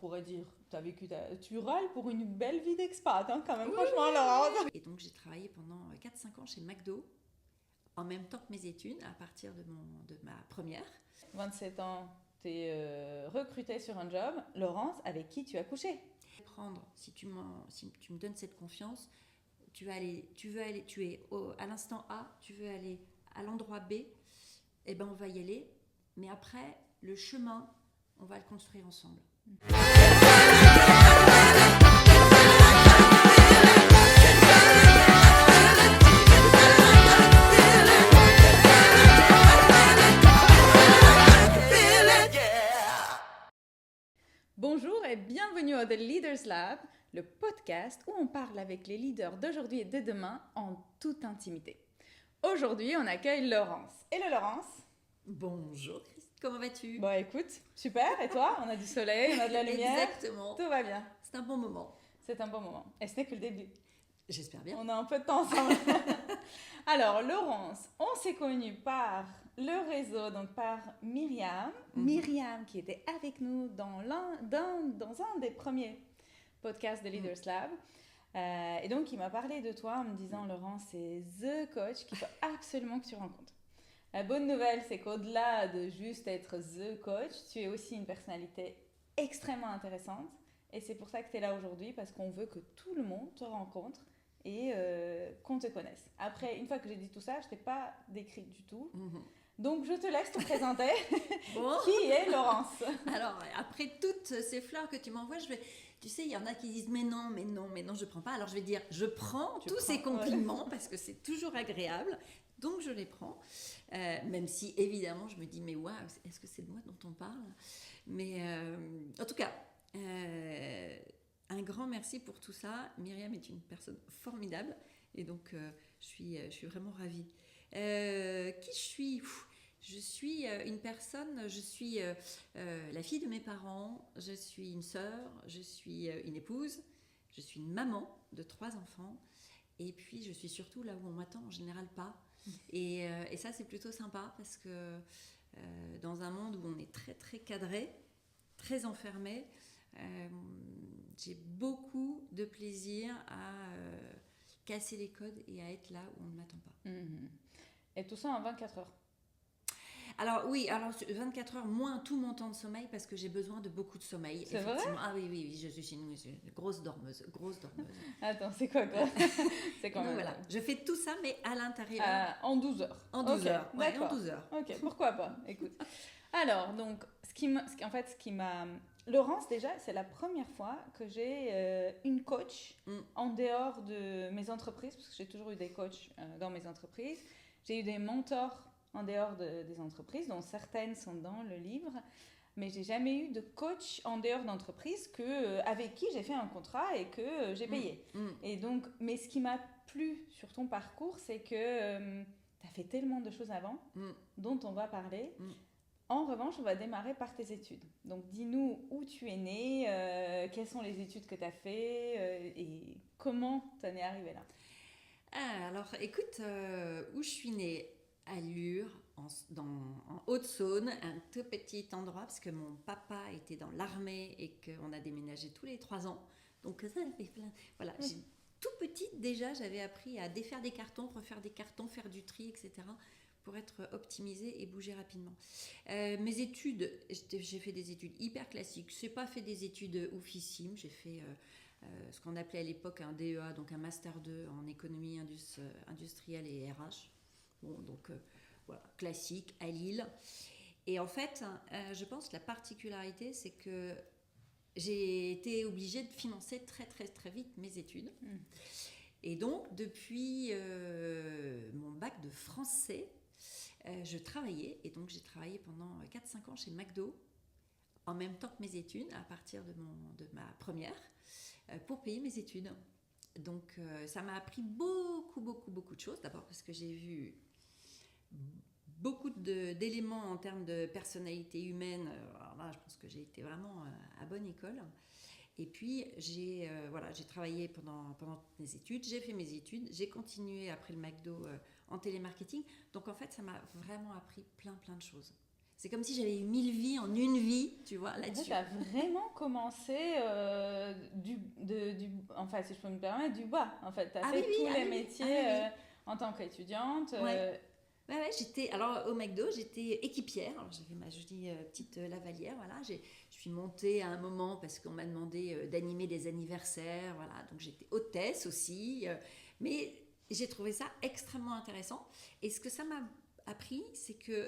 pourrait dire, tu râles pour une belle vie d'expat, hein, quand même, franchement, Laurence. Et donc j'ai travaillé pendant 4-5 ans chez McDo, en même temps que mes études, à partir de ma première. 27 ans, tu es recrutée sur un job. Laurence, avec qui tu as couché? Si tu me donnes cette confiance, tu es à l'instant A, tu veux aller à l'endroit B, eh ben on va y aller. Mais après, le chemin, on va le construire ensemble. Bonjour et bienvenue au The Leaders Lab, le podcast où on parle avec les leaders d'aujourd'hui et de demain en toute intimité. Aujourd'hui, on accueille Laurence. Hello Laurence. Bonjour Christine, comment vas-tu? Bon écoute, super, et toi? On a du soleil, on a de la lumière. Exactement. Tout va bien. C'est un bon moment. C'est un bon moment. Et ce n'est que le début. J'espère bien. On a un peu de temps ensemble. Alors Laurence, on s'est connus par le réseau, donc par Myriam. Myriam qui était avec nous dans un des premiers podcasts de Leaders Lab. Et donc il m'a parlé de toi en me disant Laurence, c'est the coach qu'il faut absolument que tu rencontres. La bonne nouvelle, c'est qu'au-delà de juste être the coach, tu es aussi une personnalité extrêmement intéressante. Et c'est pour ça que tu es là aujourd'hui, parce qu'on veut que tout le monde te rencontre et qu'on te connaisse. Après, une fois que j'ai dit tout ça, je ne t'ai pas décrit du tout. Donc, je te laisse te présenter. Bon. Qui est Laurence? Alors, après toutes ces fleurs que tu m'envoies, tu sais, il y en a qui disent mais non, je prends pas. Alors, je vais dire, je prends ces compliments parce que c'est toujours agréable. Donc, je les prends. Même si, évidemment, je me dis, mais waouh, est-ce que c'est de moi dont on parle? Mais en tout cas, un grand merci pour tout ça. Myriam est une personne formidable et donc je suis vraiment ravie. Qui je suis? Je suis une personne, je suis la fille de mes parents, je suis une sœur, je suis une épouse, je suis une maman de 3 enfants et puis je suis surtout là où on m'attend en général pas. Et ça c'est plutôt sympa parce que dans un monde où on est très très cadré, très enfermé, j'ai beaucoup de plaisir à casser les codes et à être là où on ne m'attend pas. Et tout ça en 24 heures? Alors 24 heures moins tout mon temps de sommeil parce que j'ai besoin de beaucoup de sommeil. C'est vrai? Ah oui, je suis une grosse dormeuse. Attends, c'est quoi C'est quand donc, même... voilà, je fais tout ça mais à l'intérieur. En 12 heures. En 12 heures. Ouais, D'accord. en 12 heures. Ok, pourquoi pas, écoute. Alors, donc, ce qui m'a... Laurence, déjà, c'est la première fois que j'ai une coach en dehors de mes entreprises, parce que j'ai toujours eu des coachs dans mes entreprises. J'ai eu des mentors en dehors des entreprises, dont certaines sont dans le livre, mais j'ai jamais eu de coach en dehors d'entreprise avec qui j'ai fait un contrat et que j'ai payé. Et donc, mais ce qui m'a plu sur ton parcours, c'est que tu as fait tellement de choses avant dont on va parler. En revanche, on va démarrer par tes études. Donc, dis-nous où tu es née, quelles sont les études que tu as fait et comment tu en es arrivée là. Alors, écoute, où je suis née? À Lure, en Haute-Saône, un tout petit endroit, parce que mon papa était dans l'armée et qu'on a déménagé tous les 3 ans. Donc, ça fait plein. Voilà, tout petite déjà, j'avais appris à défaire des cartons, refaire des cartons, faire du tri, etc., pour être optimisée et bouger rapidement. Mes études, j'ai fait des études hyper classiques. Je n'ai pas fait des études oufissimes. J'ai fait ce qu'on appelait à l'époque un DEA, donc un Master 2 en économie industrielle et RH. Bon, donc voilà, classique, à Lille. Et en fait, je pense que la particularité, c'est que j'ai été obligée de financer très, très, très vite mes études. Et donc, depuis mon bac de français, je travaillais. Et donc, j'ai travaillé pendant 4-5 ans chez McDo, en même temps que mes études, à partir de ma première, pour payer mes études. Donc, ça m'a appris beaucoup, beaucoup, beaucoup de choses. D'abord parce que j'ai vu beaucoup d'éléments en termes de personnalité humaine. Alors là, je pense que j'ai été vraiment à bonne école. Et puis, j'ai travaillé pendant mes études. J'ai fait mes études. J'ai continué après le McDo en télémarketing. Donc, en fait, ça m'a vraiment appris plein de choses. C'est comme si j'avais eu 1000 vies en une vie, tu vois, là-dessus. Tu as vraiment commencé enfin, si je peux me permettre, du bas. En fait, tu as fait tous les métiers en tant qu'étudiante. Ouais, alors au McDo, j'étais équipière. Alors j'avais ma jolie petite lavalière, voilà. Je suis montée à un moment parce qu'on m'a demandé d'animer des anniversaires, voilà. Donc j'étais hôtesse aussi, mais j'ai trouvé ça extrêmement intéressant. Et ce que ça m'a appris, c'est que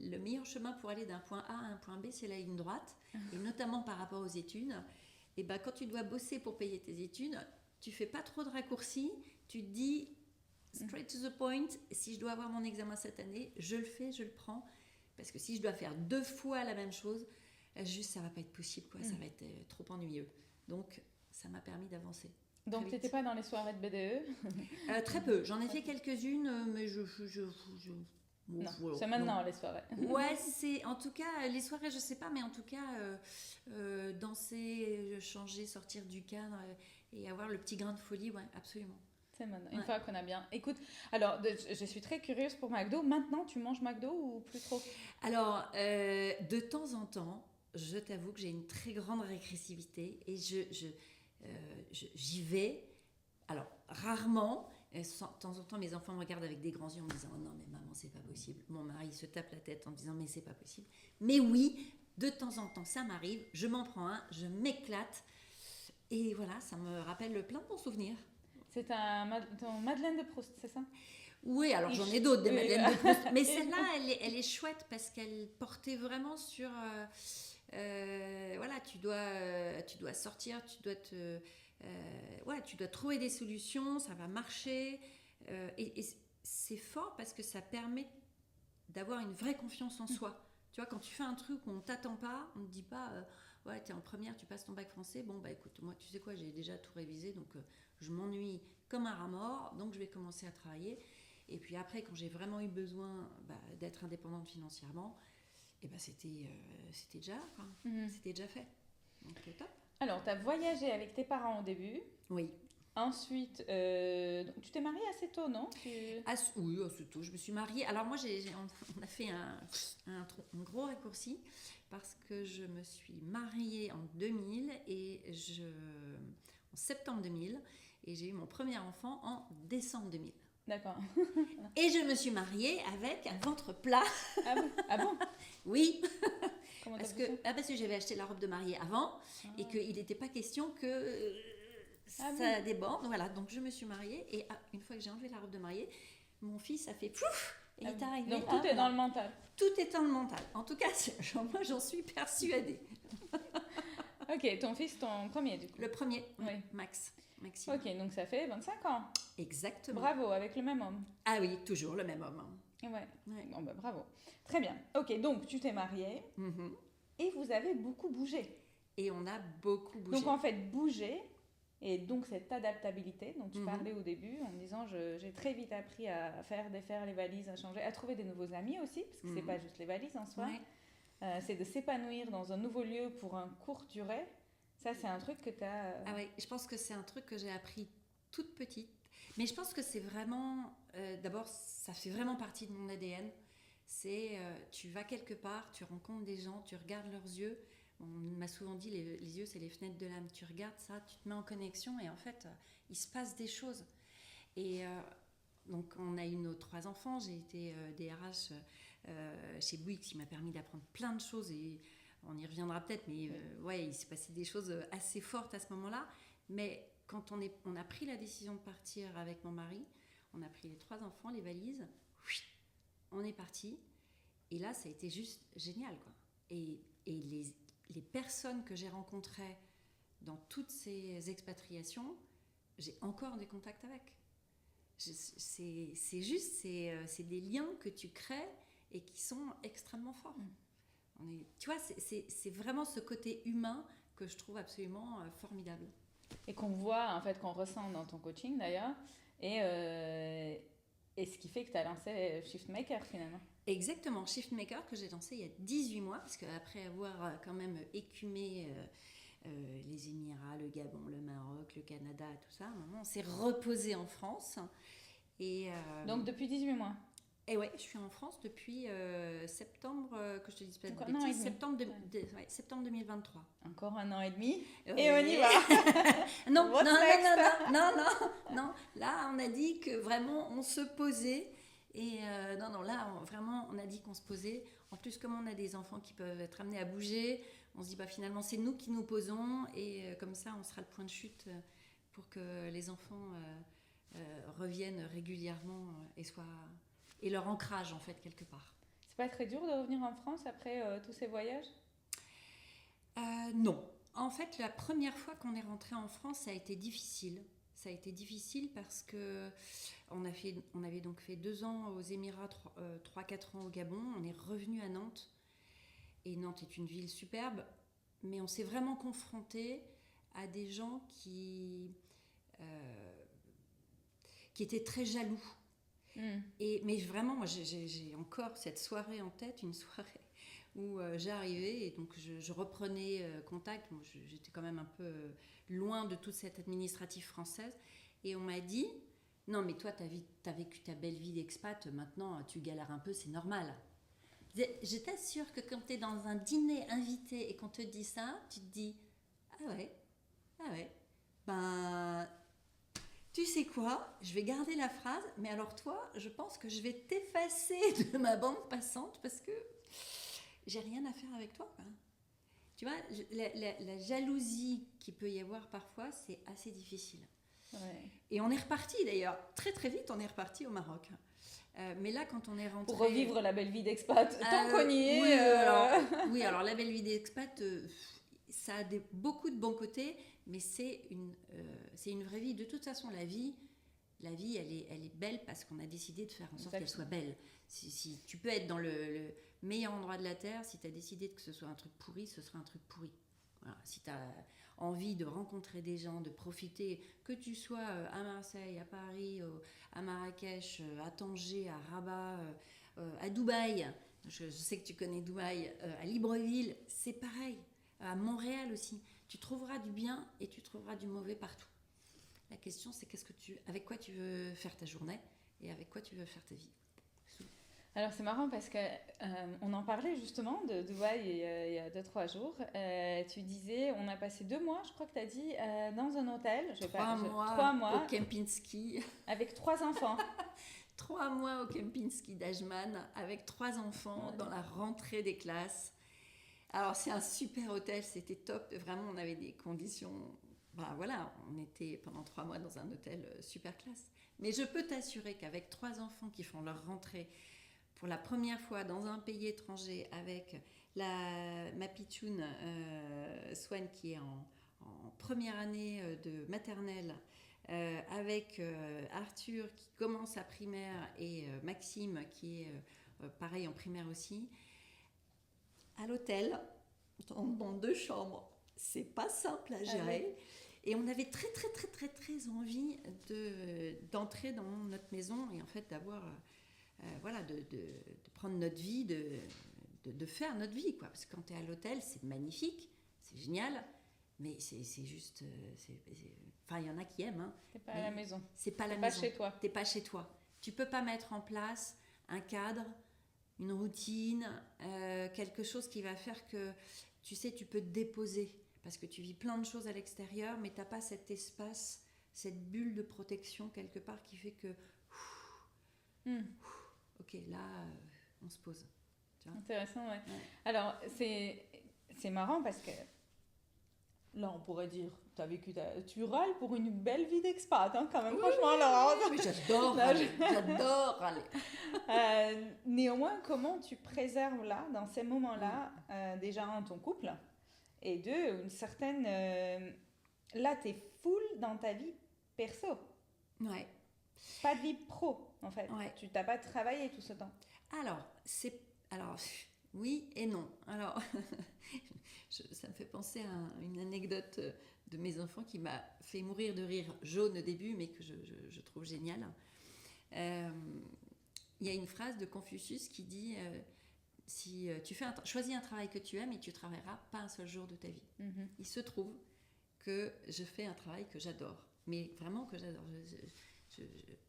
le meilleur chemin pour aller d'un point A à un point B, c'est la ligne droite, et notamment par rapport aux études. Et ben quand tu dois bosser pour payer tes études, tu fais pas trop de raccourcis. Tu te dis straight to the point, si je dois avoir mon examen cette année, je le fais, je le prends. Parce que si je dois faire 2 fois la même chose, juste ça va pas être possible, quoi. Ça va être trop ennuyeux. Donc ça m'a permis d'avancer. Donc tu n'étais pas dans les soirées de BDE? Très peu, j'en ai fait quelques-unes, mais non, c'est maintenant les soirées. Ouais, c'est en tout cas les soirées, je sais pas, mais en tout cas danser, changer, sortir du cadre et avoir le petit grain de folie, ouais, absolument. C'est maintenant. Une fois qu'on a bien. Écoute, alors je suis très curieuse pour McDo. Maintenant, tu manges McDo ou plus trop? Alors, de temps en temps, je t'avoue que j'ai une très grande régressivité et j'y vais. Alors, rarement. De temps en temps, mes enfants me regardent avec des grands yeux en me disant « Oh non, mais maman, c'est pas possible ». Mon mari se tape la tête en me disant « Mais c'est pas possible ». Mais oui, de temps en temps, ça m'arrive. Je m'en prends un, je m'éclate. Et voilà, ça me rappelle plein de bons souvenirs. C'est ton Madeleine de Proust, c'est ça? Oui, alors j'en ai d'autres des Madeleines de Proust. Mais celle-là, elle est chouette parce qu'elle portait vraiment sur... voilà, tu dois sortir, tu dois tu dois trouver des solutions, ça va marcher. Et c'est fort parce que ça permet d'avoir une vraie confiance en soi. Tu vois, quand tu fais un truc où on ne t'attend pas, on ne te dit pas ouais, tu es en première, tu passes ton bac français, bon, bah écoute, moi, tu sais quoi, j'ai déjà tout révisé, donc je m'ennuie comme un rat mort, donc je vais commencer à travailler. Et puis après, quand j'ai vraiment eu besoin d'être indépendante financièrement, et c'était déjà, c'était déjà fait. Donc top. Alors, tu as voyagé avec tes parents au début. Oui. Ensuite, tu t'es mariée assez tôt, non? Oui, assez tôt. Je me suis mariée. Alors moi, on a fait un gros raccourci parce que je me suis mariée en 2000 en septembre 2000 et j'ai eu mon premier enfant en décembre 2000. D'accord. Et je me suis mariée avec un ventre plat. Ah bon? Oui. Comment parce que j'avais acheté la robe de mariée avant et qu'il n'était pas question que ça déborde. Voilà, donc je me suis mariée et une fois que j'ai enlevé la robe de mariée, mon fils a fait plouf et il est arrivé. Donc tout est dans le mental. Tout est dans le mental. En tout cas, moi j'en suis persuadée. Ok, ton fils, ton premier du coup. Le premier, oui. Maxime. Ok, donc ça fait 25 ans. Exactement. Bravo, avec le même homme. Ah oui, toujours le même homme. Ouais. Bon, bravo. Très bien. Ok, donc tu t'es mariée et vous avez beaucoup bougé. Et on a beaucoup bougé. Donc en fait, bouger et donc cette adaptabilité dont tu parlais au début en me disant j'ai très vite appris à défaire les valises, à changer, à trouver des nouveaux amis aussi, parce que c'est pas juste les valises en soi. Ouais. C'est de s'épanouir dans un nouveau lieu pour un court durée. Ça, c'est un truc que tu as... Ah oui, je pense que c'est un truc que j'ai appris toute petite. Mais je pense que c'est vraiment... d'abord, ça fait vraiment partie de mon ADN. C'est tu vas quelque part, tu rencontres des gens, tu regardes leurs yeux. On m'a souvent dit, les yeux, c'est les fenêtres de l'âme. Tu regardes ça, tu te mets en connexion et en fait, il se passe des choses. Et donc, on a eu nos 3 enfants. J'ai été DRH chez Bouygues, qui m'a permis d'apprendre plein de choses et... On y reviendra peut-être, mais ouais, il s'est passé des choses assez fortes à ce moment-là. Mais quand on a pris la décision de partir avec mon mari, on a pris les 3 enfants, les valises, on est parti. Et là, ça a été juste génial, quoi. Et les personnes que j'ai rencontrées dans toutes ces expatriations, j'ai encore des contacts avec. C'est juste, c'est des liens que tu crées et qui sont extrêmement forts. Tu vois, c'est vraiment ce côté humain que je trouve absolument formidable. Et qu'on voit, en fait, qu'on ressent dans ton coaching d'ailleurs, et ce qui fait que tu as lancé Shiftmaker finalement. Exactement, Shiftmaker que j'ai lancé il y a 18 mois, parce qu'après avoir quand même écumé les Émirats, le Gabon, le Maroc, le Canada, tout ça, à un moment on s'est reposé en France. Et, donc depuis 18 mois. Et ouais, je suis en France depuis septembre, que je te dise pas de Donc, un an et bêtises, demi. septembre 2023. Encore un an et demi. Ouais. Et on y va. Non, What's non, non, next? non, non, non, non, non. Là, on a dit que vraiment, on se posait. Et non, non, là, vraiment, on a dit qu'on se posait. En plus, comme on a des enfants qui peuvent être amenés à bouger, on se dit, bah, finalement, c'est nous qui nous posons. Et comme ça, on sera le point de chute pour que les enfants reviennent régulièrement et leur ancrage, en fait, quelque part. C'est pas très dur de revenir en France après tous ces voyages? Non. En fait, la première fois qu'on est rentré en France, ça a été difficile. Ça a été difficile parce que on avait donc fait 2 ans aux Émirats, 3-4 ans au Gabon. On est revenu à Nantes. Et Nantes est une ville superbe, mais on s'est vraiment confronté à des gens qui étaient très jaloux. Mais vraiment, moi, j'ai encore cette soirée en tête, une soirée où j'arrivais et donc je reprenais contact. Moi, j'étais quand même un peu loin de toute cette administrative française. Et on m'a dit, non mais toi, t'as vécu ta belle vie d'expat, maintenant tu galères un peu, c'est normal. Je t'assure que quand t'es dans un dîner invité et qu'on te dit ça, tu te dis, ah ouais, ben... Tu sais quoi, je vais garder la phrase, mais alors toi, je pense que je vais t'effacer de ma bande passante parce que j'ai rien à faire avec toi, quoi. Tu vois, la jalousie qu'il peut y avoir parfois, c'est assez difficile. Ouais. Et on est reparti d'ailleurs, très très vite, on est reparti au Maroc. Mais là, quand on est rentré... Pour revivre la belle vie d'expat, tant qu'on y est... Oui, alors la belle vie d'expat, ça a beaucoup de bons côtés, mais c'est une vraie vie. De toute façon, la vie elle est belle parce qu'on a décidé de faire en sorte qu'elle soit belle. Si tu peux être dans le meilleur endroit de la Terre, si tu as décidé que ce soit un truc pourri, ce sera un truc pourri. Voilà. Si tu as envie de rencontrer des gens, de profiter, que tu sois à Marseille, à Paris, à Marrakech, à Tanger, à Rabat, à Dubaï, je sais que tu connais Dubaï, à Libreville, c'est pareil. À Montréal aussi, tu trouveras du bien et tu trouveras du mauvais partout. La question, c'est avec quoi tu veux faire ta journée et avec quoi tu veux faire ta vie. Alors c'est marrant parce que on en parlait justement de Dubaï il y a 2-3 jours. Tu disais, on a passé 2 mois, je crois que tu as dit, dans un hôtel. 3 mois au Kempinski. Avec 3 enfants. 3 mois au Kempinski d'Ajman avec 3 enfants dans la rentrée des classes. Alors c'est un super hôtel, c'était top. Vraiment, on avait des conditions... Ben voilà, on était pendant 3 mois dans un hôtel super classe. Mais je peux t'assurer qu'avec 3 enfants qui font leur rentrée pour la première fois dans un pays étranger avec ma pitchoune Swan qui est en première année de maternelle, avec Arthur qui commence à primaire et Maxime qui est pareil en primaire aussi, à l'hôtel, dans 2 chambres. C'est pas simple à gérer. Ah oui. Et on avait très très très très très envie d'entrer dans notre maison et en fait d'avoir voilà, de prendre notre vie, de faire notre vie, quoi. Parce que quand tu es à l'hôtel, c'est magnifique, c'est génial, mais c'est juste... Enfin, il y en a qui aiment. Hein, t'es pas à la maison. C'est pas la maison. Pas chez toi. T'es pas chez toi. Tu peux pas mettre en place un cadre, une routine, quelque chose qui va faire que, tu sais, tu peux te déposer. Parce que tu vis plein de choses à l'extérieur, mais t'as pas cet espace, cette bulle de protection quelque part qui fait que... Ok, là, on se pose. Tu vois. Intéressant, ouais. Alors, c'est marrant parce que là, on pourrait dire, tu râles pour une belle vie d'expat, hein, quand même, oui, franchement, Laurence. Oui, j'adore râler. Néanmoins, comment tu préserves là, dans ces moments-là, déjà ton couple, et une certaine... là, t'es full dans ta vie perso. Ouais. Pas de vie pro, en fait. Ouais. Tu n'as pas travaillé tout ce temps. Alors, oui et non. Alors, ça me fait penser à une anecdote de mes enfants qui m'a fait mourir de rire, jaune au début, mais que je trouve géniale. Il y a une phrase de Confucius qui dit si tu choisis un travail que tu aimes et tu ne travailleras pas un seul jour de ta vie. Mm-hmm. Il se trouve que je fais un travail que j'adore, mais vraiment que j'adore.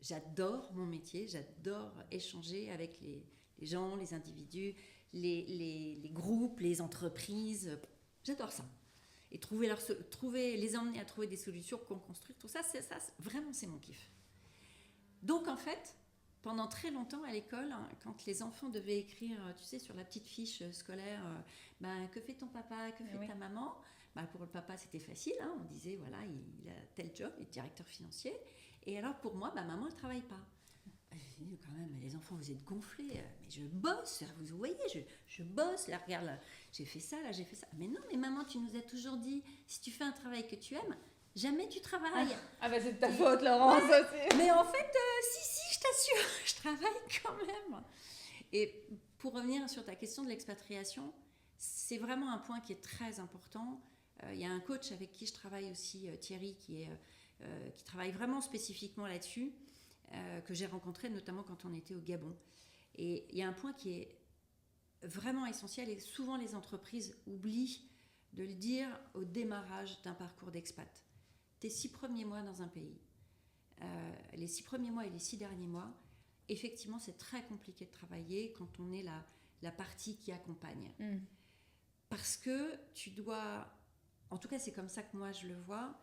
j'adore mon métier, j'adore échanger avec les gens, les individus, les groupes, les entreprises. J'adore ça. Et les emmener à trouver des solutions qu'on construit, tout ça, vraiment, c'est mon kiff. Donc, en fait, pendant très longtemps à l'école, quand les enfants devaient écrire, tu sais, sur la petite fiche scolaire, que fait ton papa, que fait ta maman, pour le papa, c'était facile. On disait, voilà, il a tel job, il est directeur financier. Et alors, pour moi, maman, elle ne travaille pas. Je dis, quand même, les enfants, vous êtes gonflés. Mais je bosse, vous voyez, je bosse. Là, regarde, là, j'ai fait ça, là, j'ai fait ça. Mais non, mais maman, tu nous as toujours dit, si tu fais un travail que tu aimes, jamais tu travailles. C'est de ta faute, Laurence, aussi. Mais en fait, si, je t'assure, je travaille quand même. Et pour revenir sur ta question de l'expatriation, c'est vraiment un point qui est très important. Il y a un coach avec qui je travaille aussi, Thierry, qui travaille vraiment spécifiquement là-dessus, que j'ai rencontré notamment quand on était au Gabon. Et il y a un point qui est vraiment essentiel, et souvent les entreprises oublient de le dire au démarrage d'un parcours d'expat. Tes 6 premiers mois dans un pays, les 6 premiers mois et les 6 derniers mois, effectivement, c'est très compliqué de travailler quand on est la partie qui accompagne. Parce que tu dois, en tout cas c'est comme ça que moi je le vois,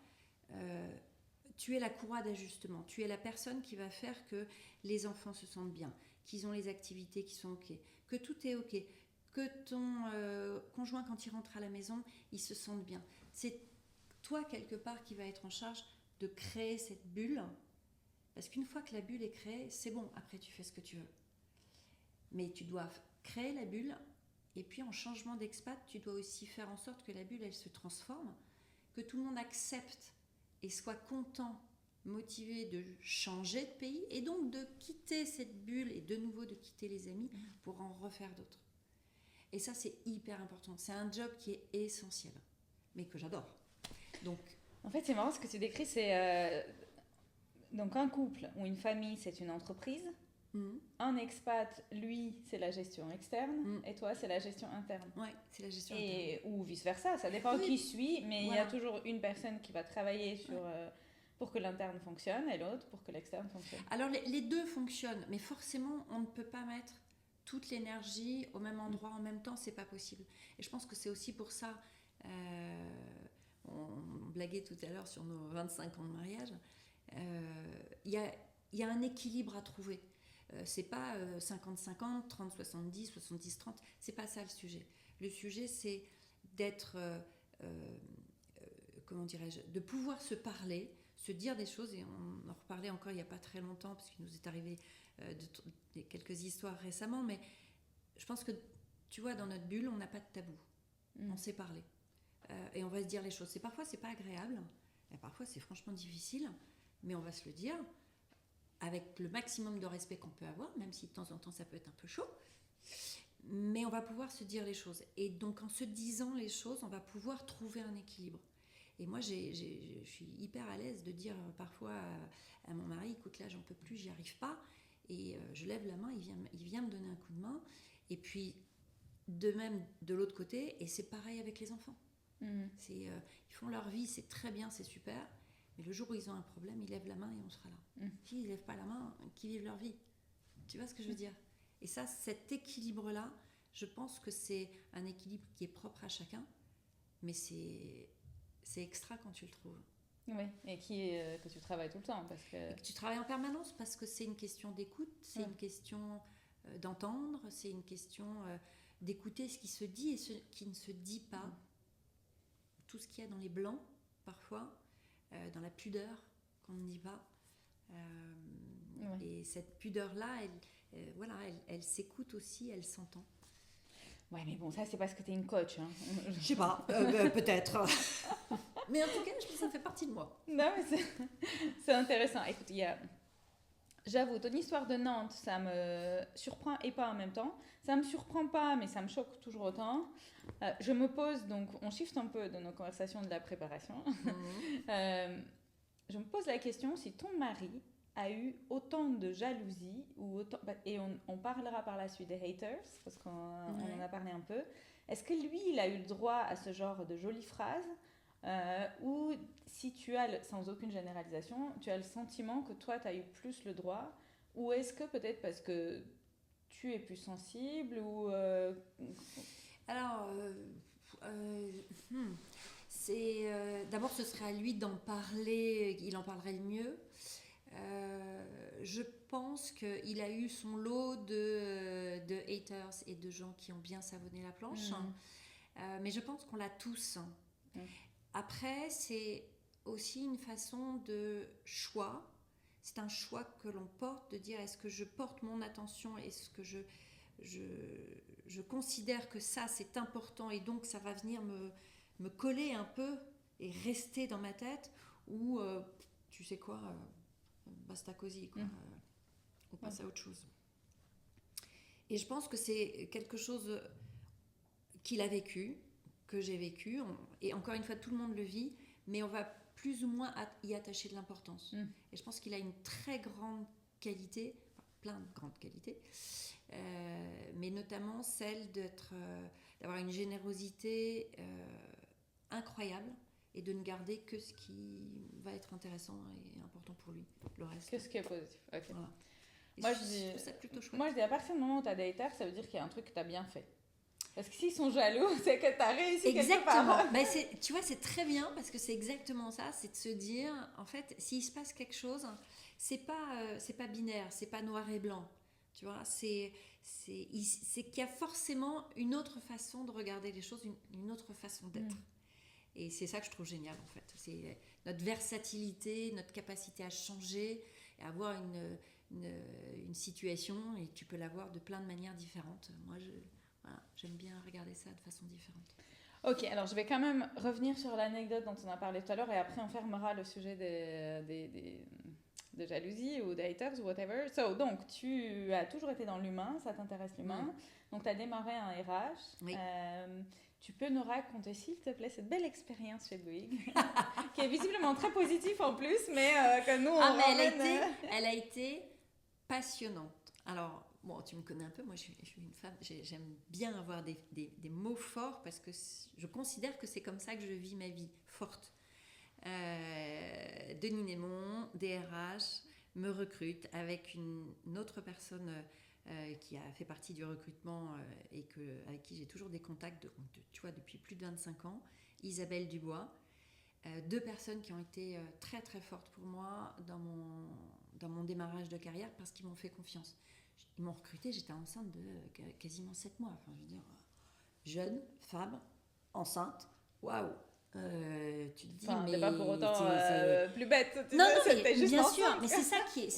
tu es la courroie d'ajustement, tu es la personne qui va faire que les enfants se sentent bien, qu'ils ont les activités qui sont ok, que tout est ok, que ton conjoint quand il rentre à la maison, il se sente bien. C'est toi quelque part qui va être en charge de créer cette bulle, parce qu'une fois que la bulle est créée, c'est bon, après tu fais ce que tu veux. Mais tu dois créer la bulle, et puis en changement d'expat, tu dois aussi faire en sorte que la bulle, elle se transforme, que tout le monde accepte et soit content, motivé de changer de pays, et donc de quitter cette bulle et de nouveau de quitter les amis pour en refaire d'autres. Et ça, c'est hyper important. C'est un job qui est essentiel, mais que j'adore. Donc, en fait, c'est marrant ce que tu décris, c'est donc un couple ou une famille, c'est une entreprise. Un expat, lui, c'est la gestion externe, et toi, c'est la gestion interne. Oui, c'est la gestion interne. Ou vice-versa, ça dépend qui suit, mais il y a toujours une personne qui va travailler pour que l'interne fonctionne et l'autre pour que l'externe fonctionne. Alors, les deux fonctionnent, mais forcément, on ne peut pas mettre toute l'énergie au même endroit en même temps, c'est pas possible. Et je pense que c'est aussi pour ça, on blaguait tout à l'heure sur nos 25 ans de mariage, il y a un équilibre à trouver. C'est pas 50-50, 30-70, 70-30, c'est pas ça le sujet. Le sujet, c'est d'être, comment dirais-je, de pouvoir se parler, se dire des choses, et on en reparlait encore il n'y a pas très longtemps, parce qu'il nous est arrivé quelques histoires récemment, mais je pense que, tu vois, dans notre bulle, on n'a pas de tabou. On sait parler. Et on va se dire les choses. Parfois, c'est pas agréable, et parfois, c'est franchement difficile, mais on va se le dire avec le maximum de respect qu'on peut avoir, même si de temps en temps ça peut être un peu chaud, mais on va pouvoir se dire les choses. Et donc en se disant les choses, on va pouvoir trouver un équilibre. Et moi, je suis hyper à l'aise de dire parfois à mon mari, écoute, là j'en peux plus, j'y arrive pas, et je lève la main, il vient me donner un coup de main, et puis de même de l'autre côté, et c'est pareil avec les enfants. Ils font leur vie, c'est très bien, c'est super, mais le jour où ils ont un problème, ils lèvent la main et on sera là. S'ils ne lèvent pas la main, qu'ils vivent leur vie. Tu vois ce que je veux dire ? Et ça, cet équilibre-là, je pense que c'est un équilibre qui est propre à chacun, mais c'est extra quand tu le trouves. Oui, et que tu travailles tout le temps. Et que tu travailles en permanence, parce que c'est une question d'écoute, c'est une question d'entendre, c'est une question d'écouter ce qui se dit et ce qui ne se dit pas. Tout ce qu'il y a dans les blancs, parfois, dans la pudeur qu'on ne dit pas. Et cette pudeur-là, elle s'écoute aussi, elle s'entend. Ouais, mais bon, ça, c'est parce que tu es une coach. Hein. Je sais pas, peut-être. Mais en tout cas, je pense que ça fait partie de moi. Non, mais c'est intéressant. Écoute, j'avoue, ton histoire de Nantes, ça me surprend et pas en même temps. Ça me surprend pas, mais ça me choque toujours autant. Je me pose, donc on shift un peu de nos conversations de la préparation. Je me pose la question si ton mari a eu autant de jalousie, et on parlera par la suite des haters, parce qu'on en a parlé un peu. Est-ce que lui, il a eu le droit à ce genre de jolies phrases, ou si tu as, sans aucune généralisation, tu as le sentiment que toi, tu as eu plus le droit, ou est-ce que peut-être parce que tu es plus sensible ou Alors, d'abord, ce serait à lui d'en parler, il en parlerait le mieux. Je pense qu'il a eu son lot de haters et de gens qui ont bien savonné la planche, mais je pense qu'on l'a tous. Après, c'est aussi une façon de choix. C'est un choix que l'on porte, de dire est-ce que je porte mon attention, est-ce que je considère que ça c'est important et donc ça va venir me coller un peu et rester dans ma tête, ou tu sais quoi, basta così, quoi. On passe à autre chose. Et je pense que c'est quelque chose qu'il a vécu, que j'ai vécu, et encore une fois tout le monde le vit, mais on va plus ou moins y attacher de l'importance. Et je pense qu'il a une très grande qualité, enfin, plein de grandes qualités, mais notamment celle d'avoir une générosité incroyable et de ne garder que ce qui va être intéressant et important pour lui. Le reste. Que ce qui est positif. Okay. Voilà. Moi, je trouve ça plutôt chouette. Moi, je dis à partir du moment où tu as des haters, ça veut dire qu'il y a un truc que tu as bien fait. Parce que s'ils sont jaloux, c'est que tu as réussi quelque part. Exactement. Tu vois, c'est très bien parce que c'est exactement ça. C'est de se dire, en fait, s'il se passe quelque chose, c'est pas binaire, c'est pas noir et blanc. Tu vois, c'est qu'il y a forcément une autre façon de regarder les choses, une autre façon d'être. Et c'est ça que je trouve génial, en fait. C'est notre versatilité, notre capacité à changer, et à avoir une situation, et tu peux l'avoir de plein de manières différentes. Moi, voilà, j'aime bien regarder ça de façon différente. Ok, alors je vais quand même revenir sur l'anecdote dont on a parlé tout à l'heure, et après on fermera le sujet de jalousie ou de haters ou whatever. Donc, tu as toujours été dans l'humain, ça t'intéresse l'humain. Donc, tu as démarré un RH. Oui. Tu peux nous raconter, s'il te plaît, cette belle expérience chez Bouygues, qui est visiblement très positive en plus, mais que nous, elle a été passionnante. Alors, bon, tu me connais un peu, moi je suis une femme, j'aime bien avoir des mots forts parce que je considère que c'est comme ça que je vis ma vie, forte. Denis Némon, DRH, me recrute avec une autre personne qui a fait partie du recrutement et avec qui j'ai toujours des contacts tu vois, depuis plus de 25 ans, Isabelle Dubois. Deux personnes qui ont été très très fortes pour moi dans mon démarrage de carrière parce qu'ils m'ont fait confiance. Ils m'ont recrutée, j'étais enceinte de quasiment 7 mois. Enfin, je veux dire, jeune, femme, enceinte, waouh! Tu te dis, mais t'es pas pour autant plus bête. Non, mais juste bien sûr, mais c'est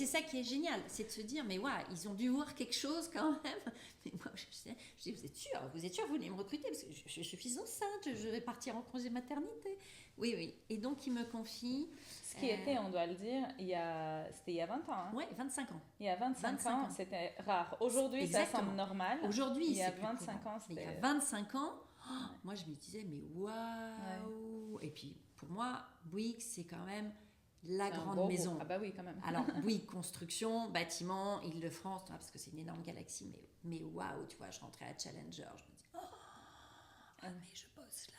ça qui est génial, c'est de se dire, mais ouais, ils ont dû voir quelque chose quand même. Mais moi, je dis, vous êtes sûr, vous voulez me recruter parce que je suis enceinte, je vais partir en congé maternité. Oui. Et donc ils me confient. Ce qui était, on doit le dire, c'était il y a 20 ans. Hein. Oui, 25 ans. Il y a 25 ans, c'était rare. Aujourd'hui, ça semble normal. Aujourd'hui, il y a 25 ans, c'était... Il y a 25 ans. Moi, je me disais, mais waouh! Ouais. Et puis, pour moi, Bouygues, c'est quand même la grande maison. Ah bah oui, quand même. Alors, Bouygues Construction, bâtiment, Île-de-France, parce que c'est une énorme galaxie, mais waouh, tu vois, je rentrais à Challenger, je me dis, mais je bosse là.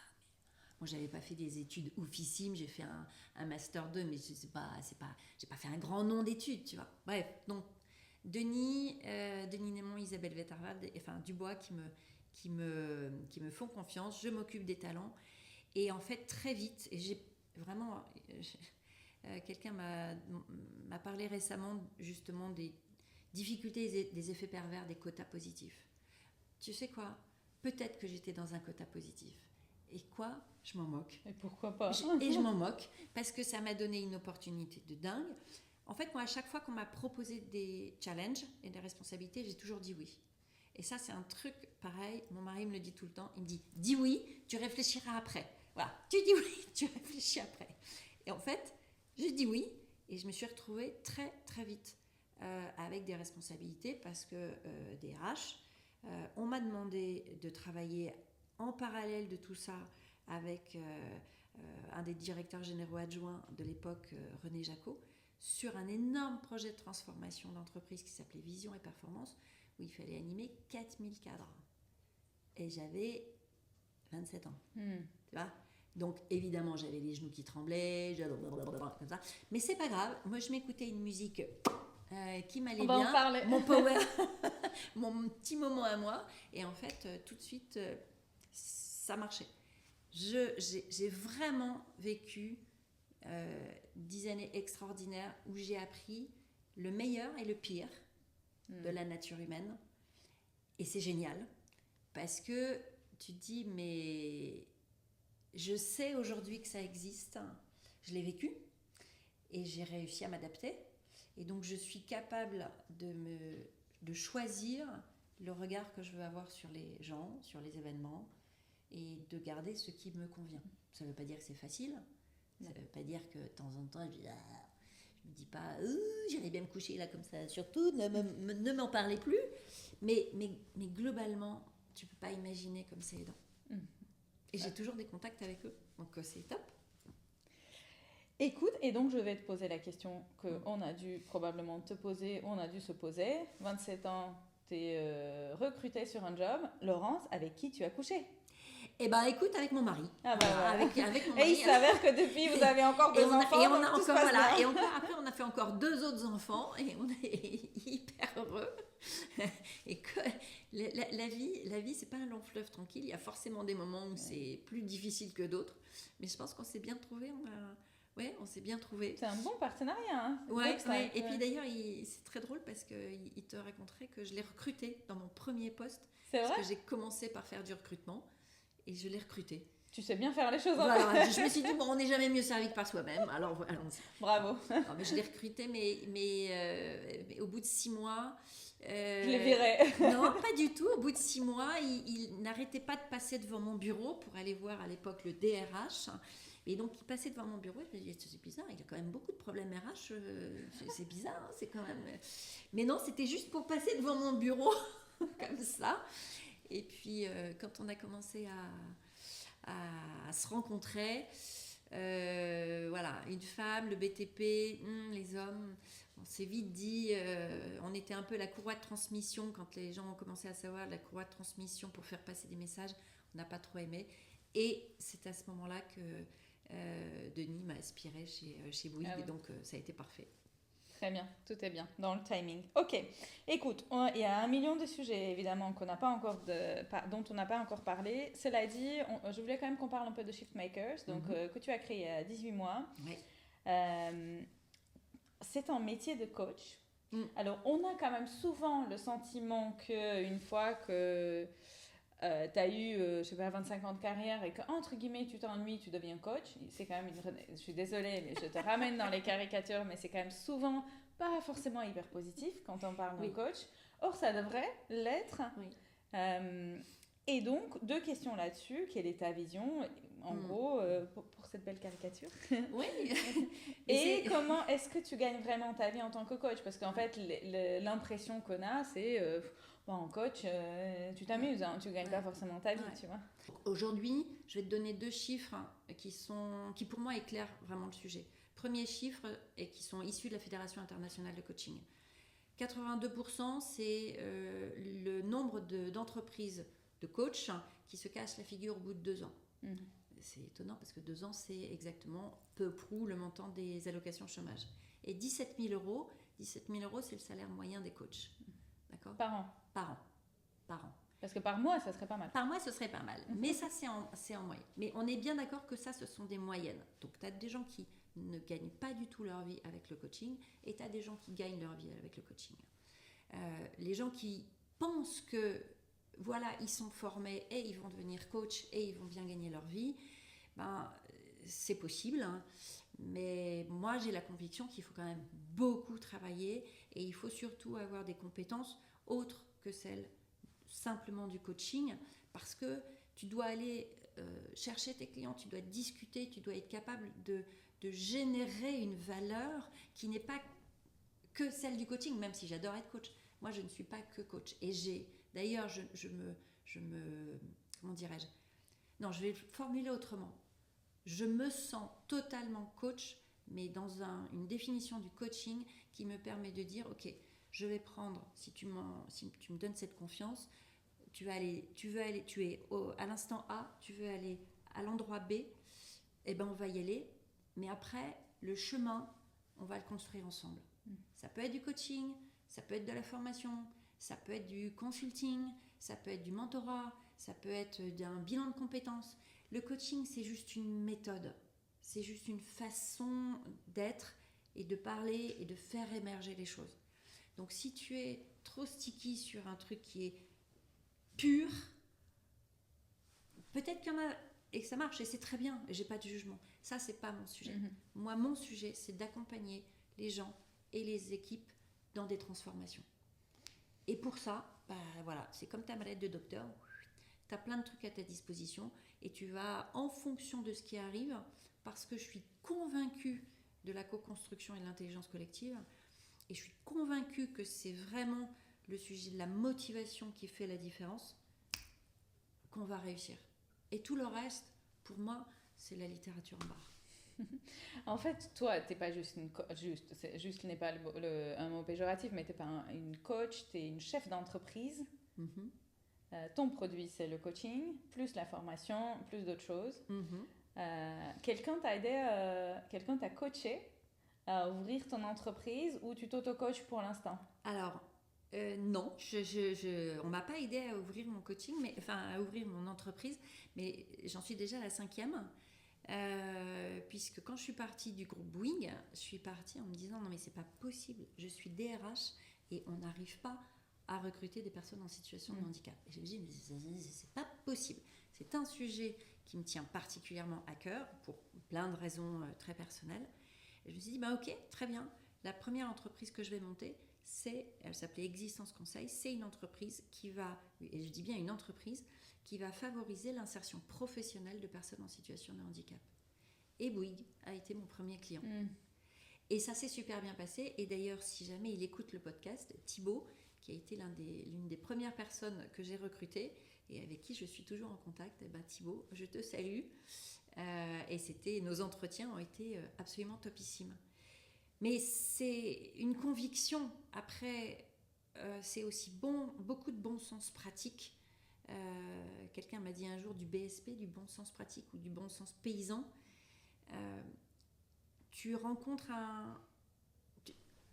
Moi, j'avais pas fait des études oufissimes, j'ai fait un Master 2, mais j'ai pas fait un grand nom d'études, tu vois. Bref, donc, Denis Némon, Isabelle Wetterwald, enfin, Dubois qui me font confiance, je m'occupe des talents, et en fait très vite, et j'ai vraiment quelqu'un m'a parlé récemment justement des difficultés et des effets pervers des quotas positifs. Tu sais quoi, peut-être que j'étais dans un quota positif, et quoi, je m'en moque, et pourquoi pas, et je m'en moque parce que ça m'a donné une opportunité de dingue. En fait, moi, à chaque fois qu'on m'a proposé des challenges et des responsabilités, j'ai toujours dit oui. Et ça, c'est un truc pareil, mon mari me le dit tout le temps, il me dit, dis oui, tu réfléchiras après. Voilà, tu dis oui, tu réfléchis après. Et en fait, j'ai dit oui, et je me suis retrouvée très très vite avec des responsabilités parce que des RH, on m'a demandé de travailler en parallèle de tout ça avec un des directeurs généraux adjoints de l'époque, René Jacot, sur un énorme projet de transformation d'entreprise qui s'appelait Vision et Performance, où il fallait animer 4000 cadres. Et j'avais 27 ans. Tu vois ? Donc évidemment, j'avais les genoux qui tremblaient, comme ça. Mais c'est pas grave. Moi, je m'écoutais une musique qui m'allait bien. On va en parler. Mon power, mon petit moment à moi. Et en fait, tout de suite, ça marchait. J'ai vraiment vécu 10 années extraordinaires où j'ai appris le meilleur et le pire de la nature humaine. Et c'est génial. Parce que tu te dis, mais je sais aujourd'hui que ça existe. Je l'ai vécu. Et j'ai réussi à m'adapter. Et donc, je suis capable de choisir le regard que je veux avoir sur les gens, sur les événements, et de garder ce qui me convient. Ça ne veut pas dire que c'est facile. Ça ne veut pas dire que de temps en temps, je me dis pas, j'irais bien me coucher là comme ça. Surtout, ne m'en parlez plus. Mais globalement, tu ne peux pas imaginer comme c'est aidant. Et j'ai toujours des contacts avec eux. Donc, c'est top. Écoute, et donc je vais te poser la question qu'on a dû probablement te poser, on a dû se poser. 27 ans, tu es recrutée sur un job. Laurence, avec qui tu as couché? Eh bien, écoute, avec mon mari. Ah bah voilà. Avec mon mari. Et il s'avère que depuis, vous avez encore deux enfants. Et on a encore, voilà. Et encore, après, on a fait encore 2 autres enfants et on est hyper heureux. Et que la vie, c'est pas un long fleuve tranquille. Il y a forcément des moments où c'est plus difficile que d'autres. Mais je pense qu'on s'est bien trouvé. On s'est bien trouvé. C'est un bon partenariat. Hein, ouais. Et puis d'ailleurs, c'est très drôle parce qu'il te raconterait que je l'ai recruté dans mon premier poste. C'est vrai? Parce que j'ai commencé par faire du recrutement. Et je l'ai recruté. Tu sais bien faire les choses. Voilà, je me suis dit, on n'est jamais mieux servi que par soi-même, alors allons-y. Bravo. Non, mais je l'ai recruté, mais au bout de 6 mois... je l'ai viré. Non, pas du tout. Au bout de 6 mois, il n'arrêtait pas de passer devant mon bureau pour aller voir à l'époque le DRH. Et donc, il passait devant mon bureau, je me disais, c'est bizarre, il a quand même beaucoup de problèmes RH, c'est bizarre, hein, c'est quand même... Mais non, c'était juste pour passer devant mon bureau, comme ça. Et puis, quand on a commencé à se rencontrer, voilà, une femme, le BTP, les hommes, on s'est vite dit, on était un peu la courroie de transmission, quand les gens ont commencé à savoir la courroie de transmission pour faire passer des messages, on n'a pas trop aimé. Et c'est à ce moment-là que Denis m'a aspiré chez Bouygues, et donc ça a été parfait. Très bien, tout est bien dans le timing. Ok, écoute, il y a un million de sujets évidemment dont on n'a pas encore parlé. Cela dit, je voulais quand même qu'on parle un peu de Shiftmakers, donc, que tu as créé à 18 mois. Oui. C'est un métier de coach. Alors, on a quand même souvent le sentiment qu'une fois que tu as eu, je sais pas, 25 ans de carrière et qu'entre guillemets tu t'ennuies, tu deviens coach. C'est quand même je suis désolée, mais je te ramène dans les caricatures, mais c'est quand même souvent pas forcément hyper positif quand on parle de coach. Or, ça devrait l'être. Oui. Et donc, 2 questions là-dessus. Quelle est ta vision, en gros, pour cette belle caricature? Oui. Et comment est-ce que tu gagnes vraiment ta vie en tant que coach? Parce qu'en fait, l'impression qu'on a, c'est... en coach, tu t'amuses, hein, tu ne gagnes pas forcément ta vie, tu vois. Aujourd'hui, je vais te donner 2 chiffres qui pour moi éclairent vraiment le sujet. Premier chiffre, et qui sont issus de la Fédération internationale de coaching. 82%, c'est le nombre d'entreprises de coachs qui se cassent la figure au bout de 2 ans. C'est étonnant parce que 2 ans, c'est exactement peu ou prou le montant des allocations chômage. Et 17 000 euros, c'est le salaire moyen des coachs. D'accord ? Par an. Par an. Parce que par mois, ça serait pas mal. Par mois, ce serait pas mal. Mais ça, c'est en moyenne. Mais on est bien d'accord que ça, ce sont des moyennes. Donc, tu as des gens qui ne gagnent pas du tout leur vie avec le coaching et tu as des gens qui gagnent leur vie avec le coaching. Les gens qui pensent que, voilà, ils sont formés et ils vont devenir coach et ils vont bien gagner leur vie, c'est possible. Hein. Mais moi, j'ai la conviction qu'il faut quand même beaucoup travailler et il faut surtout avoir des compétences autres que celles simplement du coaching, parce que tu dois aller chercher tes clients, tu dois discuter, tu dois être capable de générer une valeur qui n'est pas que celle du coaching, même si j'adore être coach. Moi, je ne suis pas que coach. Et d'ailleurs, comment dirais-je ? Non, je vais le formuler autrement. Je me sens totalement coach, mais dans une définition du coaching qui me permet de dire, ok, je vais prendre, si tu me donnes cette confiance, tu es à l'instant A, tu veux aller à l'endroit B, eh ben on va y aller. Mais après, le chemin, on va le construire ensemble. Ça peut être du coaching, ça peut être de la formation, ça peut être du consulting, ça peut être du mentorat, ça peut être d'un bilan de compétences. Le coaching, c'est juste une méthode. C'est juste une façon d'être et de parler et de faire émerger les choses. Donc si tu es trop sticky sur un truc qui est pur, peut-être qu'il y en a et que ça marche et c'est très bien et j'ai pas de jugement. Ça, c'est pas mon sujet. Moi, mon sujet, c'est d'accompagner les gens et les équipes dans des transformations. Et pour ça, voilà, c'est comme ta mallette de docteur. Tu as plein de trucs à ta disposition et tu vas, en fonction de ce qui arrive, parce que je suis convaincue de la co-construction et de l'intelligence collective, et je suis convaincue que c'est vraiment le sujet de la motivation qui fait la différence, qu'on va réussir. Et tout le reste, pour moi, c'est la littérature en barre. En fait, toi, t'es pas juste juste n'est pas un mot péjoratif, mais t'es pas une coach, t'es une chef d'entreprise. Ton produit, c'est le coaching, plus la formation, plus d'autres choses. Quelqu'un t'a aidé, quelqu'un t'a coaché à ouvrir ton entreprise ou tu t'auto-coaches pour l'instant? Alors, non, on m'a pas aidé à ouvrir mon coaching, à ouvrir mon entreprise, mais j'en suis déjà à la 5e. Puisque quand je suis partie du groupe Bouygues, je suis partie en me disant non mais c'est pas possible, je suis DRH et on n'arrive pas à recruter des personnes en situation de handicap. Et je me dis mais c'est pas possible. C'est un sujet qui me tient particulièrement à cœur pour plein de raisons très personnelles. Et je me suis dit ok, très bien. La première entreprise que je vais monter, elle s'appelait Existence Conseil. C'est une entreprise qui va, et je dis bien une entreprise qui va favoriser l'insertion professionnelle de personnes en situation de handicap. Et Bouygues a été mon premier client. Et ça s'est super bien passé. Et d'ailleurs, si jamais il écoute le podcast, Thibaut, qui a été l'une des premières personnes que j'ai recrutées et avec qui je suis toujours en contact, Thibaut, je te salue. Et nos entretiens ont été absolument topissimes. Mais c'est une conviction. Après, c'est aussi beaucoup de bon sens pratique. Quelqu'un m'a dit un jour du BSP, du bon sens pratique ou du bon sens paysan. Tu rencontres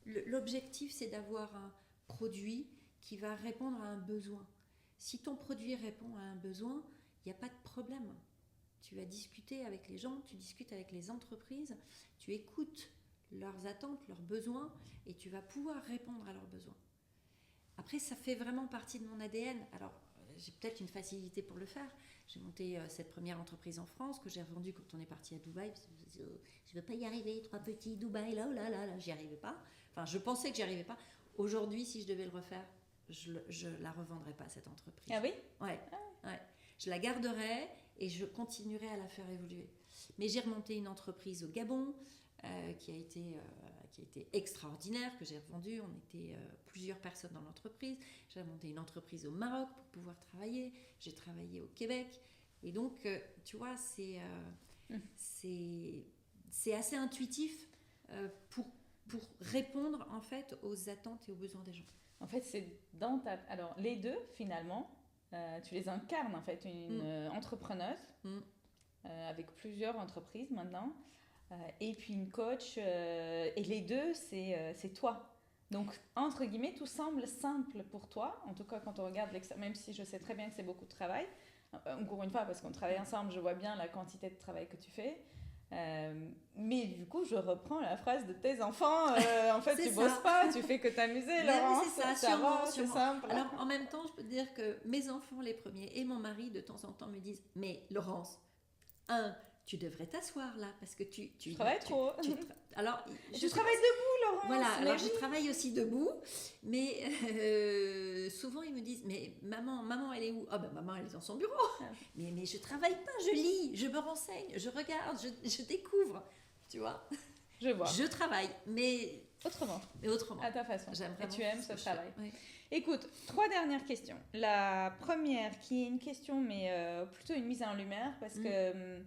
l'objectif, c'est d'avoir un produit qui va répondre à un besoin. Si ton produit répond à un besoin, il n'y a pas de problème. Tu vas discuter avec les gens, tu discutes avec les entreprises, tu écoutes leurs attentes, leurs besoins et tu vas pouvoir répondre à leurs besoins. Après, ça fait vraiment partie de mon ADN. Alors, j'ai peut-être une facilité pour le faire. J'ai monté cette première entreprise en France que j'ai revendue quand on est parti à Dubaï. Je ne veux pas y arriver, 3 petits Dubaï, là, j'y arrivais pas. Enfin, je pensais que j'y arrivais pas. Aujourd'hui, si je devais le refaire, je la revendrais pas, cette entreprise. Ah oui ? Ouais. Je la garderais et je continuerai à la faire évoluer. Mais j'ai remonté une entreprise au Gabon qui a été extraordinaire, que j'ai revendue. On était plusieurs personnes dans l'entreprise. J'ai monté une entreprise au Maroc pour pouvoir travailler. J'ai travaillé au Québec. Et donc, tu vois, c'est assez intuitif pour répondre en fait aux attentes et aux besoins des gens. En fait, c'est dans ta... Alors, les deux, finalement, tu les incarnes, en fait, une entrepreneuse avec plusieurs entreprises maintenant, et puis une coach, et les deux, c'est toi. Donc, entre guillemets, tout semble simple pour toi, en tout cas quand on regarde même si je sais très bien que c'est beaucoup de travail. Encore une fois, parce qu'on travaille ensemble, je vois bien la quantité de travail que tu fais. Mais du coup, je reprends la phrase de tes enfants. En fait, tu bosses pas, tu fais que t'amuser, Laurence. C'est ça, sûrement. C'est simple. Alors, en même temps, je peux te dire que mes enfants, les premiers, et mon mari, de temps en temps, me disent mais Laurence, tu devrais t'asseoir là parce que tu travailles trop. Alors, tu travailles debout, Laurence. Voilà, alors je travaille aussi debout, mais souvent ils me disent mais maman elle est où? Ah ben maman elle est dans son bureau. Mais je travaille pas, je lis, je me renseigne, je regarde, je découvre, tu vois. Je vois. Je travaille, mais autrement. À ta façon. Et tu aimes ce travail. Oui. Écoute, 3 dernières questions. La première qui est une question mais plutôt une mise en lumière parce que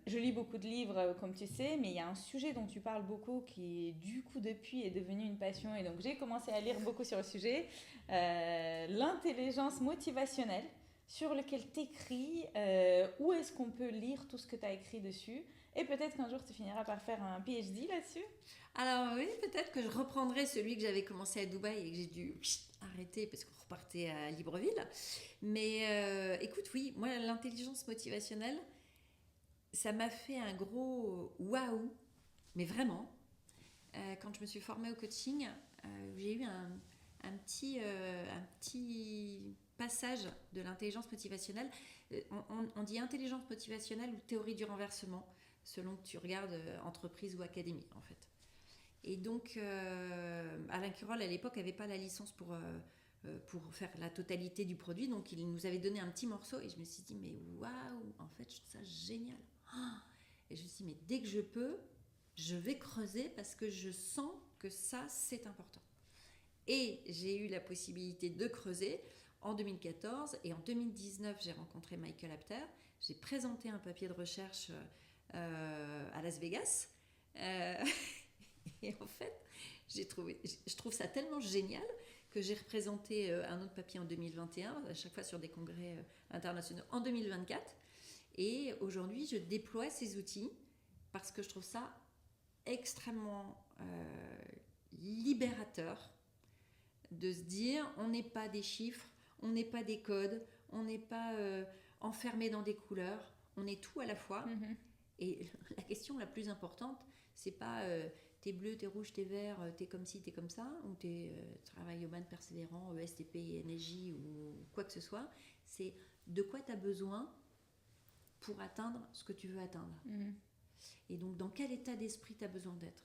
je lis beaucoup de livres, comme tu sais, mais il y a un sujet dont tu parles beaucoup qui, du coup, depuis, est devenu une passion. Et donc, j'ai commencé à lire beaucoup sur le sujet. L'intelligence motivationnelle. sur lequel tu écris. Où est-ce qu'on peut lire tout ce que tu as écrit dessus? Et peut-être qu'un jour, tu finiras par faire un PhD là-dessus. Alors oui, peut-être que je reprendrai celui que j'avais commencé à Dubaï et que j'ai dû arrêter parce qu'on repartait à Libreville. Mais écoute, oui, moi, l'intelligence motivationnelle, ça m'a fait un gros waouh, mais vraiment. Quand je me suis formée au coaching, j'ai eu un petit passage de l'intelligence motivationnelle. On dit intelligence motivationnelle ou théorie du renversement, selon que tu regardes entreprise ou académie, en fait. Et donc, Alain Curol, à l'époque, n'avait pas la licence pour faire la totalité du produit. Donc, il nous avait donné un petit morceau et je me suis dit, mais waouh, en fait, je trouve ça génial. Et je me suis dit, mais dès que je peux, je vais creuser parce que je sens que ça, c'est important. Et j'ai eu la possibilité de creuser en 2014 et en 2019, j'ai rencontré Michael Apter. J'ai présenté un papier de recherche à Las Vegas. Et en fait, je trouve ça tellement génial que j'ai représenté un autre papier en 2021, à chaque fois sur des congrès internationaux en 2024. Et aujourd'hui, je déploie ces outils parce que je trouve ça extrêmement libérateur de se dire on n'est pas des chiffres, on n'est pas des codes, on n'est pas enfermé dans des couleurs, on est tout à la fois. Mm-hmm. Et la question la plus importante, c'est pas t'es bleu, t'es rouge, t'es vert, t'es comme ci, t'es comme ça, ou t'es travaillomane, persévérant, ESTP, NJ ou quoi que ce soit. C'est de quoi t'as besoin pour atteindre ce que tu veux atteindre. Mmh. Et donc, dans quel état d'esprit t'as besoin d'être.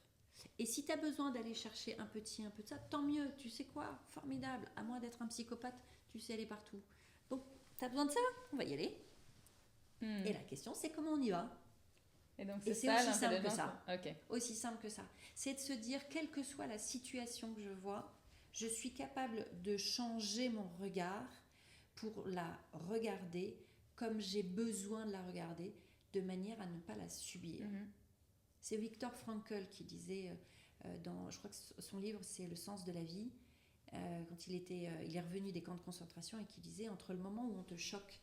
Et si t'as besoin d'aller chercher un peu de ci, un peu de ça, tant mieux, tu sais quoi, formidable. À moins d'être un psychopathe, tu sais aller partout. Donc, t'as besoin de ça, on va y aller. Mmh. Et la question, c'est comment on y va. Et donc, c'est ça, aussi simple que ça. Okay. Aussi simple que ça. C'est de se dire, quelle que soit la situation que je vois, je suis capable de changer mon regard pour la regarder comme j'ai besoin de la regarder, de manière à ne pas la subir. Mm-hmm. C'est Viktor Frankl qui disait, je crois que son livre c'est Le sens de la vie, quand il est revenu des camps de concentration et qui disait, entre le moment où on te choque,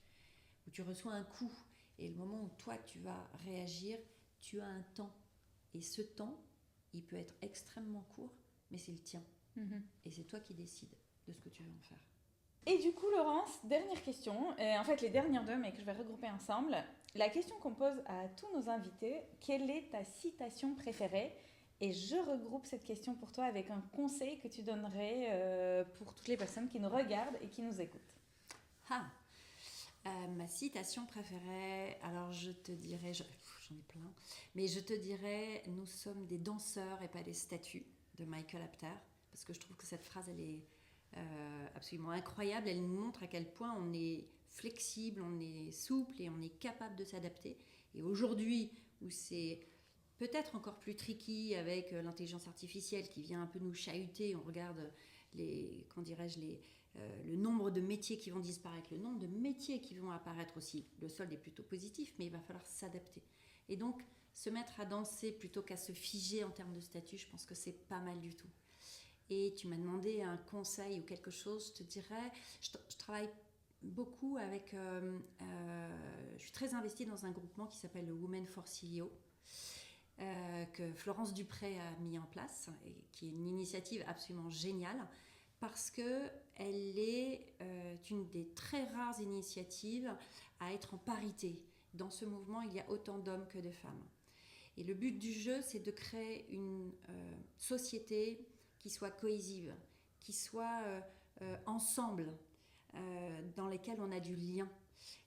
où tu reçois un coup, et le moment où toi tu vas réagir, tu as un temps. Et ce temps, il peut être extrêmement court, mais c'est le tien. Mm-hmm. Et c'est toi qui décides de ce que tu veux en faire. Et du coup, Laurence, dernière question, en fait les dernières deux, mais que je vais regrouper ensemble. La question qu'on pose à tous nos invités, quelle est ta citation préférée? Et je regroupe cette question pour toi avec un conseil que tu donnerais pour toutes les personnes qui nous regardent et qui nous écoutent. Ma citation préférée, alors je te dirais, j'en ai plein, mais je te dirais, nous sommes des danseurs et pas des statues, de Michael Apter, parce que je trouve que cette phrase, elle est absolument incroyable. Elle nous montre à quel point on est flexible, on est souple et on est capable de s'adapter. Et aujourd'hui, où c'est peut-être encore plus tricky avec l'intelligence artificielle qui vient un peu nous chahuter, on regarde le nombre de métiers qui vont disparaître, le nombre de métiers qui vont apparaître aussi. Le solde est plutôt positif, mais il va falloir s'adapter. Et donc, se mettre à danser plutôt qu'à se figer en termes de statut, je pense que c'est pas mal du tout. Et tu m'as demandé un conseil ou quelque chose, je te dirais, je travaille beaucoup avec, je suis très investie dans un groupement qui s'appelle le Women for CEO, que Florence Dupré a mis en place, et qui est une initiative absolument géniale, parce qu'elle est une des très rares initiatives à être en parité. Dans ce mouvement, il y a autant d'hommes que de femmes. Et le but du jeu, c'est de créer une société qui soit cohésive, qui soit ensemble, dans lesquels on a du lien.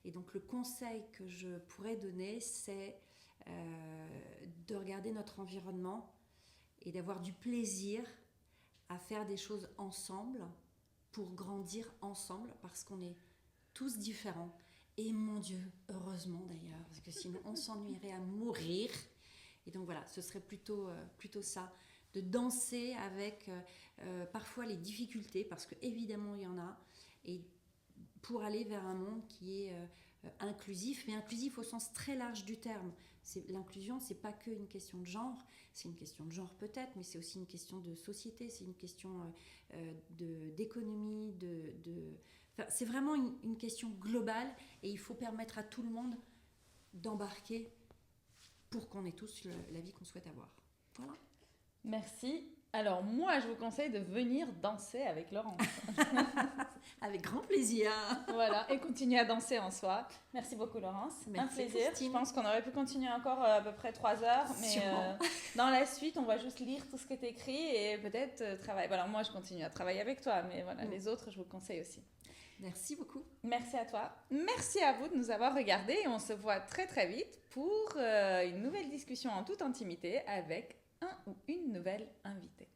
Et donc le conseil que je pourrais donner, c'est de regarder notre environnement et d'avoir du plaisir à faire des choses ensemble pour grandir ensemble, parce qu'on est tous différents. Et mon Dieu, heureusement d'ailleurs, parce que sinon on s'ennuierait à mourir. Et donc voilà, ce serait plutôt ça, de danser avec parfois les difficultés, parce qu'évidemment il y en a, et pour aller vers un monde qui est inclusif, mais inclusif au sens très large du terme. L'inclusion, c'est pas qu'une question de genre, c'est une question de genre peut-être, mais c'est aussi une question de société, c'est une question d'économie, c'est vraiment une question globale et il faut permettre à tout le monde d'embarquer pour qu'on ait tous la vie qu'on souhaite avoir. Voilà. Merci. Alors moi, je vous conseille de venir danser avec Laurence. Avec grand plaisir. Voilà, et continuer à danser en soi. Merci beaucoup Laurence. Merci, un plaisir. Christine. Je pense qu'on aurait pu continuer encore à peu près 3 heures, mais dans la suite, on va juste lire tout ce qui est écrit et peut-être travailler. Voilà, moi, je continue à travailler avec toi, mais voilà, les autres, je vous conseille aussi. Merci beaucoup. Merci à toi. Merci à vous de nous avoir regardés et on se voit très très vite pour une nouvelle discussion en toute intimité avec un ou une nouvelle invitée.